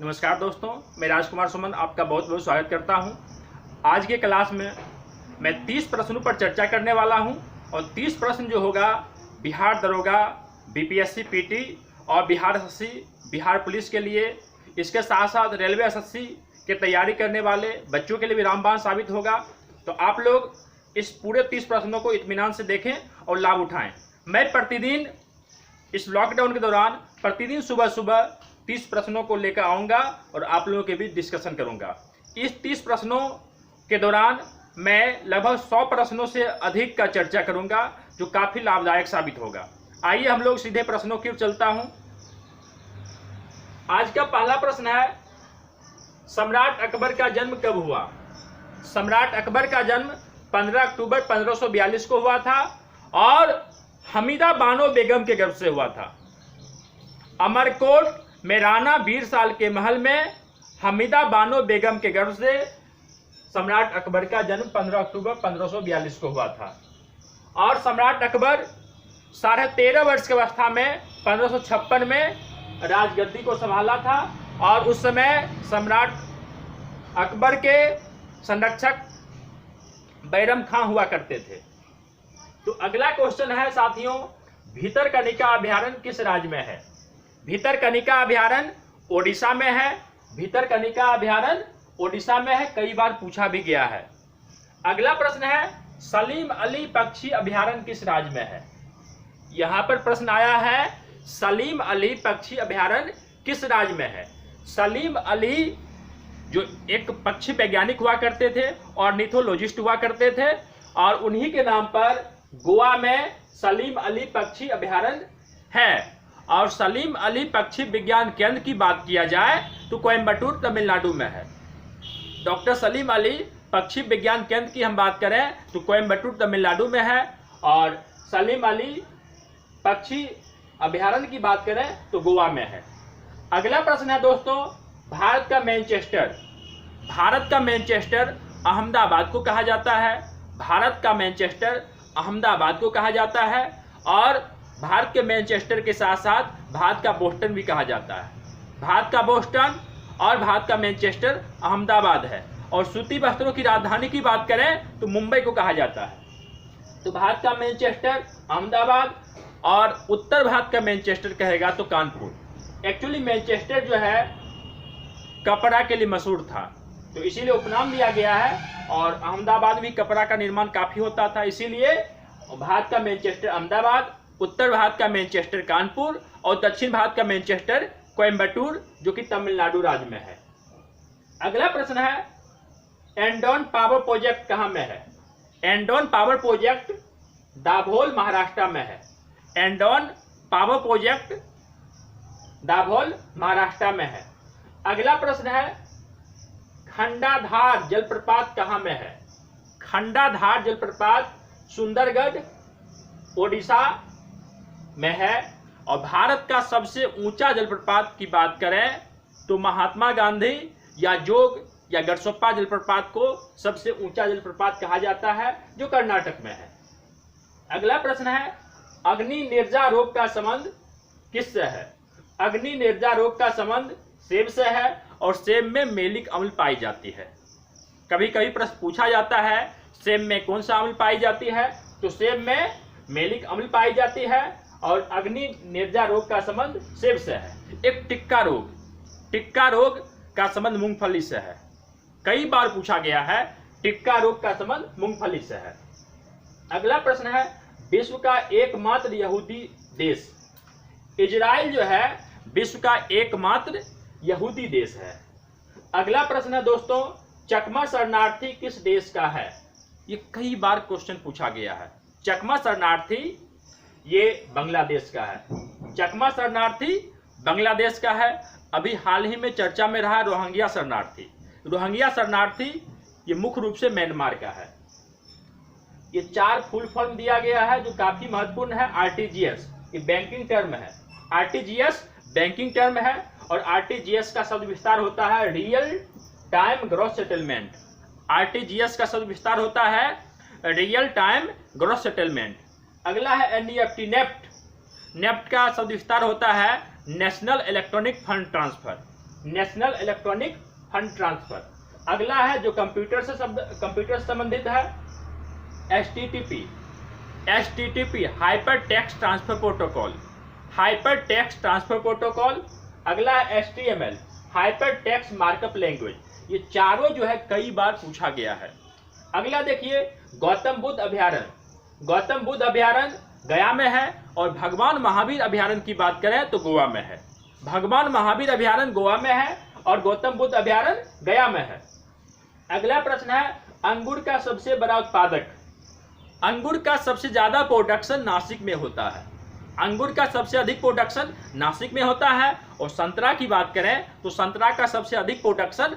नमस्कार दोस्तों, मैं राजकुमार सुमन आपका बहुत बहुत स्वागत करता हूं। आज के क्लास में मैं 30 प्रश्नों पर चर्चा करने वाला हूं और 30 प्रश्न जो होगा बिहार दरोगा, बीपीएससी पीटी और बिहार एसएससी, बिहार पुलिस के लिए, इसके साथ साथ रेलवे एसएससी की तैयारी करने वाले बच्चों के लिए भी रामबाण साबित होगा। तो आप लोग इस पूरे 30 प्रश्नों को इत्मीनान से देखें और लाभ उठाएँ। मैं प्रतिदिन इस लॉकडाउन के दौरान प्रतिदिन सुबह सुबह 30 प्रश्नों को लेकर आऊँगा और आप लोगों के बीच डिस्कशन करूँगा। इस 30 प्रश्नों के दौरान मैं लगभग 100 प्रश्नों से अधिक का चर्चा करूँगा, जो काफ़ी लाभदायक साबित होगा। आइए हम लोग सीधे प्रश्नों की ओर चलता हूँ। आज का पहला प्रश्न है, सम्राट अकबर का जन्म कब हुआ? सम्राट अकबर का जन्म 15 अक्टूबर 1542 को हुआ था और हमीदा बानो बेगम के गर्भ से हुआ था। अमरकोट में राणा बीरसाल के महल में हमीदा बानो बेगम के गर्भ से सम्राट अकबर का जन्म 15 अक्टूबर 1542 को हुआ था। और सम्राट अकबर 13.5 वर्ष की अवस्था में 1556 में राजगद्दी को संभाला था और उस समय सम्राट अकबर के संरक्षक बैरम खां हुआ करते थे। तो अगला क्वेश्चन है साथियों, भितरकनिका अभयारण्य किस राज्य में है? भितरकनिका अभयारण्य ओडिशा में है। भितरकनिका अभयारण्य ओडिशा में है, कई बार पूछा भी गया है। अगला प्रश्न है, सलीम अली पक्षी अभयारण्य किस राज्य में है? यहाँ पर प्रश्न आया है, सलीम अली पक्षी अभयारण्य किस राज्य में है? सलीम अली जो एक पक्षी वैज्ञानिक हुआ करते थे और ऑर्निथोलॉजिस्ट हुआ करते थे और उन्हीं के नाम पर गोवा में सलीम अली पक्षी अभयारण्य है। और सलीम अली पक्षी विज्ञान केंद्र की बात किया जाए तो कोयम्बटूर तमिलनाडु में है। डॉक्टर सलीम अली पक्षी विज्ञान केंद्र की हम बात करें तो कोयम्बटूर तमिलनाडु में है और सलीम अली पक्षी अभयारण्य की बात करें तो गोवा में है। अगला प्रश्न है दोस्तों, भारत का मैनचेस्टर। भारत का मैनचेस्टर अहमदाबाद को कहा जाता है। भारत का मैनचेस्टर अहमदाबाद को कहा जाता है और भारत के मैनचेस्टर के साथ साथ भारत का बोस्टन भी कहा जाता है। भारत का बोस्टन और भारत का मैनचेस्टर अहमदाबाद है। और सूती वस्त्रों की राजधानी की बात करें तो मुंबई को कहा जाता है। तो भारत का मैनचेस्टर अहमदाबाद और उत्तर भारत का मैनचेस्टर कहेगा तो कानपुर। एक्चुअली मैनचेस्टर जो है कपड़ा के लिए मशहूर था, तो इसीलिए उपनाम दिया गया है। और अहमदाबाद भी कपड़ा का निर्माण काफी होता था, इसीलिए भारत का मैनचेस्टर अहमदाबाद, उत्तर भारत का मैनचेस्टर कानपुर और दक्षिण भारत का मैनचेस्टर कोयम्बटूर, जो कि तमिलनाडु राज्य में है। अगला प्रश्न है, एंडोन पावर प्रोजेक्ट कहां में है? एंडोन पावर प्रोजेक्ट दाभोल महाराष्ट्र में है। एंडोन पावर प्रोजेक्ट दाभोल महाराष्ट्र में है। अगला प्रश्न है, खंडाधार जलप्रपात कहां में है? खंडाधार जलप्रपात सुंदरगढ़ ओडिशा में है। और भारत का सबसे ऊंचा जलप्रपात की बात करें तो महात्मा गांधी या जोग या गढ़सोप्पा जलप्रपात को सबसे ऊंचा जलप्रपात कहा जाता है, जो कर्नाटक में है। अगला प्रश्न है, अग्नि निर्जा रोग का संबंध किससे है? अग्नि निर्जा रोग का संबंध सेब से है और सेब में मेलिक अम्ल पाई जाती है। कभी कभी प्रश्न पूछा जाता है, सेब में कौन सा अम्ल पाई जाती है? तो सेब में मेलिक अम्ल पाई जाती है और अग्नि निर्जा रोग का संबंध सेब से है। एक टिक्का रोग का संबंध मूंगफली से है। कई बार पूछा गया है, टिक्का रोग का संबंध मूंगफली से है। अगला प्रश्न है, विश्व का एकमात्र यहूदी देश। इजराइल जो है विश्व का एकमात्र यहूदी देश है। अगला प्रश्न है दोस्तों, चकमा शरणार्थी किस देश का है? ये कई बार क्वेश्चन पूछा गया है। चकमा शरणार्थी ये बांग्लादेश का है। चकमा शरणार्थी बांग्लादेश का है। अभी हाल ही में चर्चा में रहा रोहिंग्या शरणार्थी। रोहिंग्या शरणार्थी ये मुख्य रूप से म्यांमार का है। ये 4 फुल फॉर्म दिया गया है जो काफी महत्वपूर्ण है। आरटीजीएस ये बैंकिंग टर्म है। आरटीजीएस बैंकिंग टर्म है और आरटीजीएस का शब्द विस्तार होता है real time gross settlement. RTGS का शब्द विस्तार होता है रियल टाइम ग्रॉस सेटलमेंट। अगला है एनईएफटी नेफ्ट। नेफ्ट का शब्द विस्तार होता है national electronic fund transfer. National electronic fund transfer. अगला है जो कंप्यूटर से संबंधित है, HTTP, hyper text transfer protocol, hyper text transfer protocol. अगला है HTML, hyper text markup language. ये चारों जो है कई बार पूछा गया है। अगला देखिए गौतम बुद्ध अभयारण्य। गौतम बुद्ध अभयारण्य गया में है और भगवान महावीर अभयारण्य की बात करें तो गोवा में है। भगवान महावीर अभयारण्य गोवा में है और गौतम बुद्ध अभयारण्य गया में है। अगला प्रश्न है अंगूर का सबसे बड़ा उत्पादक। अंगूर का सबसे ज्यादा प्रोडक्शन नासिक में होता है। अंगूर का सबसे अधिक प्रोडक्शन नासिक में होता है। और संतरा की बात करें तो संतरा का सबसे अधिक प्रोडक्शन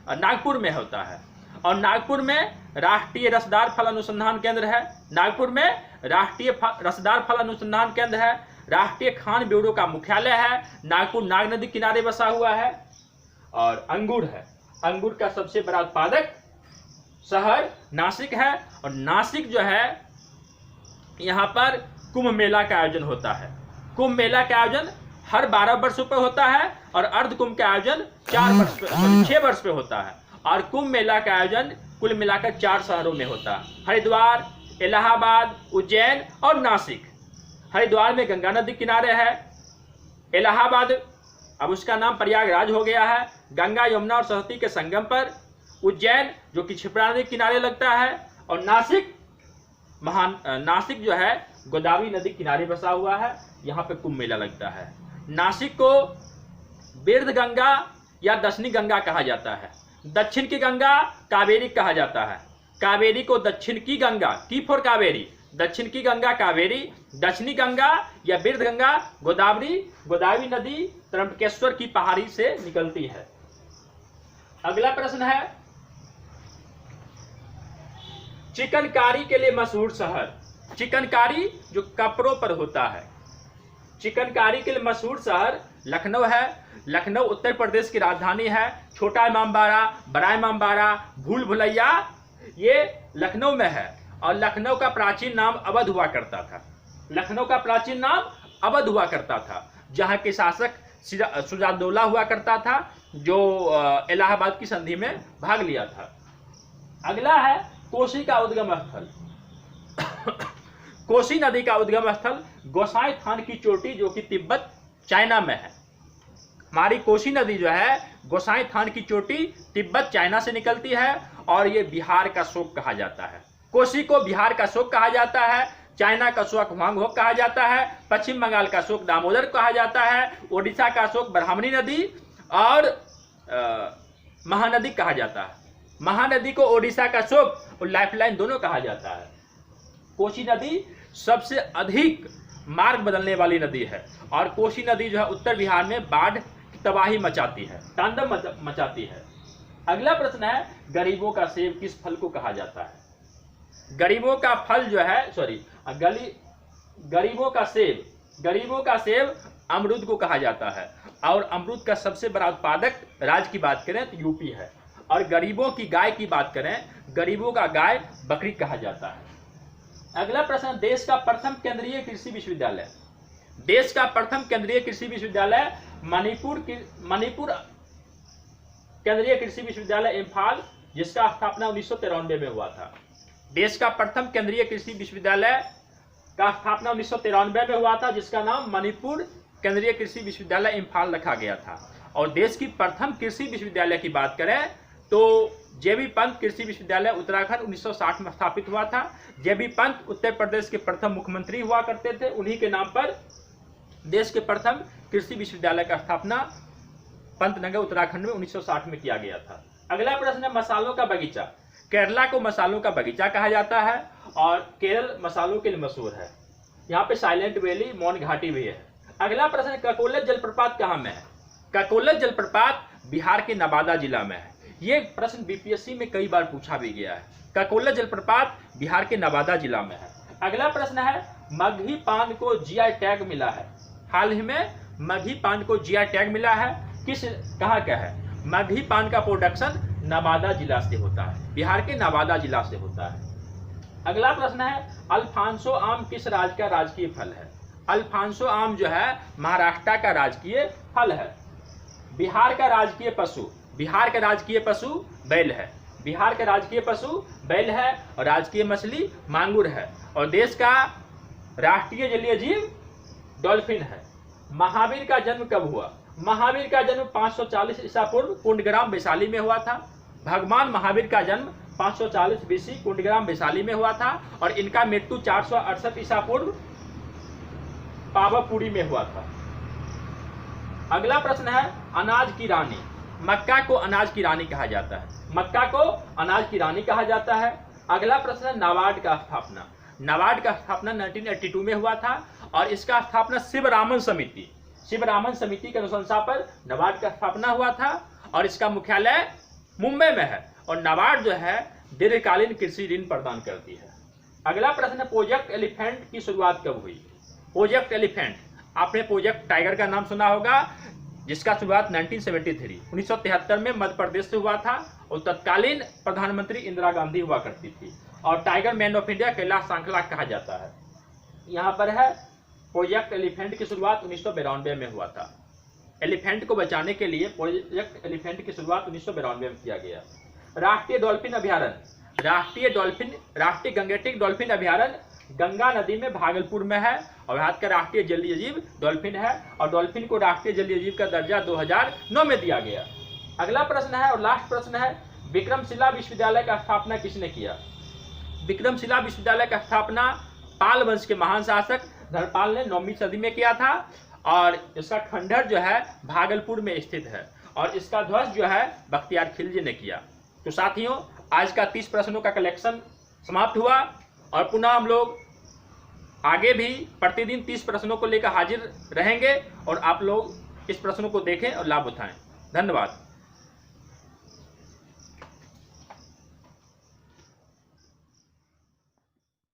नागपुर में होता है। और नागपुर में राष्ट्रीय रसदार फल अनुसंधान केंद्र है। नागपुर में राष्ट्रीय रसदार फल अनुसंधान केंद्र है। राष्ट्रीय खान ब्यूरो का मुख्यालय है। नागपुर नाग नदी किनारे बसा हुआ है। और अंगूर है, अंगूर का सबसे बड़ा उत्पादक शहर नासिक है। और नासिक जो है यहाँ पर कुंभ मेला का आयोजन होता है। कुंभ मेला का आयोजन हर 12 वर्षों पर होता है और अर्ध कुंभ का आयोजन 6 वर्ष पे होता है। और कुंभ मेला का आयोजन कुल मिलाकर 4 शहरों में होता है, हरिद्वार, इलाहाबाद, उज्जैन और नासिक। हरिद्वार में गंगा नदी किनारे है। इलाहाबाद अब उसका नाम प्रयागराज हो गया है, गंगा यमुना और सरस्वती के संगम पर। उज्जैन जो कि क्षिप्रा नदी किनारे लगता है। और नासिक जो है गोदावरी नदी किनारे बसा हुआ है। यहाँ पे कुंभ मेला लगता है। नासिक को बिर्ध गंगा या दक्षिणी गंगा कहा जाता है। दक्षिण की गंगा कावेरी कहा जाता है। कावेरी को दक्षिण की गंगा, की फॉर कावेरी, दक्षिण की गंगा कावेरी, दक्षिणी गंगा या बिर्ध गंगा गोदावरी नदी त्र्यंबकेश्वर की पहाड़ी से निकलती है। अगला प्रश्न है चिकनकारी के लिए मशहूर शहर। चिकनकारी जो कपड़ों पर होता है, चिकनकारी के लिए मशहूर शहर लखनऊ है। लखनऊ उत्तर प्रदेश की राजधानी है। छोटा इमामबाड़ा, बड़ा इमामबाड़ा, भूल भुलैया ये लखनऊ में है। और लखनऊ का प्राचीन नाम अवध हुआ करता था। लखनऊ का प्राचीन नाम अवध हुआ करता था, जहाँ के शासक शुजाउद्दौला हुआ करता था, जो इलाहाबाद की संधि में भाग लिया था। अगला है कोसी का उद्गम स्थल। कोसी नदी का उद्गम स्थल गोसाई थान की चोटी जो कि तिब्बत चाइना में है। हमारी कोसी नदी जो है गोसाई थान की चोटी तिब्बत चाइना से निकलती है और ये बिहार का शोक कहा जाता है। कोसी को बिहार का शोक कहा जाता है। चाइना का शोक हुआंगहो कहा जाता है। पश्चिम बंगाल का शोक दामोदर कहा जाता है। ओडिशा का शोक ब्राह्मणी नदी और महानदी कहा जाता है। महानदी को ओडिशा का शोक और लाइफलाइन दोनों कहा जाता है। कोसी नदी सबसे अधिक मार्ग बदलने वाली नदी है। और कोसी नदी जो है उत्तर बिहार में बाढ़ की तबाही मचाती है, तांडव मचाती है। अगला प्रश्न है गरीबों का सेब किस फल को कहा जाता है। गरीबों का फल जो है गरीबों का सेब अमरूद को कहा जाता है। और अमरूद का सबसे बड़ा उत्पादक राज्य की बात करें तो यूपी है। और गरीबों की गाय की बात करें, गरीबों का गाय बकरी कहा जाता है। अगला प्रश्न देश का प्रथम केंद्रीय कृषि विश्वविद्यालय। देश का प्रथम केंद्रीय कृषि विश्वविद्यालय मणिपुर केंद्रीय कृषि विश्वविद्यालय इम्फाल, जिसका स्थापना 1993 में हुआ था। देश का प्रथम केंद्रीय कृषि विश्वविद्यालय का स्थापना 1993 में हुआ था, जिसका नाम मणिपुर केंद्रीय कृषि विश्वविद्यालय इम्फाल रखा गया था। और देश की प्रथम कृषि विश्वविद्यालय की बात करें तो JB पंत कृषि विश्वविद्यालय उत्तराखंड 1960 में स्थापित हुआ था। JB पंत उत्तर प्रदेश के प्रथम मुख्यमंत्री हुआ करते थे। उन्हीं के नाम पर देश के प्रथम कृषि विश्वविद्यालय का स्थापना पंतनगर उत्तराखंड में 1960 में किया गया था। अगला प्रश्न है मसालों का बगीचा। केरला को मसालों का बगीचा कहा जाता है और केरल मसालों के लिए मशहूर है। यहाँ पे साइलेंट वैली, मौन घाटी भी है। अगला प्रश्न है ककोलत जलप्रपात कहाँ में है। ककोलत जलप्रपात बिहार के नवादा जिला में है। ये प्रश्न BPSC में कई बार पूछा भी गया है। ककोलत जलप्रपात बिहार के नवादा जिला में है। अगला प्रश्न है मगही पान को GI टैग मिला है। हाल ही में मगही पान को GI टैग मिला है। कहाँ का है। मगही पान का प्रोडक्शन नवादा जिला से होता है, बिहार के नवादा जिला से होता है। अगला प्रश्न है अल्फांसो आम किस राज्य का राजकीय फल है। अल्फांसो आम जो है महाराष्ट्र का राजकीय फल है। बिहार का राजकीय पशु, बिहार का राजकीय पशु बैल है। बिहार का राजकीय पशु बैल है और राजकीय मछली मांगुर है। और देश का राष्ट्रीय जलीय जीव डॉल्फिन है। महावीर का जन्म कब हुआ? महावीर का जन्म 540 ईसा पूर्व कुंडग्राम वैशाली में हुआ था। भगवान महावीर का जन्म 540 बीसी कुंडग्राम वैशाली में हुआ था और इनका मृत्यु 468 ईसा पूर्व पावापुरी में हुआ था। अगला प्रश्न है अनाज की रानी। मक्का को अनाज की रानी कहा जाता है। मक्का को अनाज की रानी कहा जाता है। अगला प्रश्न है नाबार्ड का स्थापना। नाबार्ड का स्थापना 1982 में हुआ था और इसका स्थापना शिवरामन समिति के अनुशंसा पर नाबार्ड का स्थापना हुआ था और इसका मुख्यालय मुंबई में है। और नाबार्ड जो है दीर्घकालीन कृषि ऋण प्रदान करती है। अगला प्रश्न है प्रोजेक्ट एलिफेंट की शुरुआत कब हुई? प्रोजेक्ट एलिफेंट, आपने प्रोजेक्ट टाइगर का नाम सुना होगा, जिसका शुरुआत 1973 में मध्य प्रदेश से हुआ था और तत्कालीन प्रधानमंत्री इंदिरा गांधी हुआ करती थी। और tiger man of India Kailash Sankhla कहा जाता है। यहाँ पर है प्रोजेक्ट एलिफेंट की शुरुआत 1992 में हुआ था। एलिफेंट को बचाने के लिए प्रोजेक्ट एलिफेंट की शुरुआत 1992 में किया गया। राष्ट्रीय डॉल्फिन अभ्यारण्य, राष्ट्रीय गंगेटिक डॉल्फिन अभ्यारण्य गंगा नदी में भागलपुर में है और भारत का राष्ट्रीय जलीय जीव डॉल्फिन है और डॉल्फिन को राष्ट्रीय जलीय जीव का दर्जा 2009 में दिया गया। अगला प्रश्न है और लास्ट प्रश्न है विक्रमशिला विश्वविद्यालय का स्थापना किसने किया? विक्रमशिला विश्वविद्यालय का स्थापना पाल वंश के महान शासक धर्मपाल ने 9वीं सदी में किया था और इसका खंडहर जो है भागलपुर में स्थित है और इसका ध्वज जो है बख्तियार खिलजी ने किया। तो साथियों, आज का 30 प्रश्नों का कलेक्शन समाप्त हुआ और पुनः हम लोग आगे भी प्रतिदिन 30 प्रश्नों को लेकर हाजिर रहेंगे और आप लोग इस प्रश्नों को देखें और लाभ उठाएं। धन्यवाद।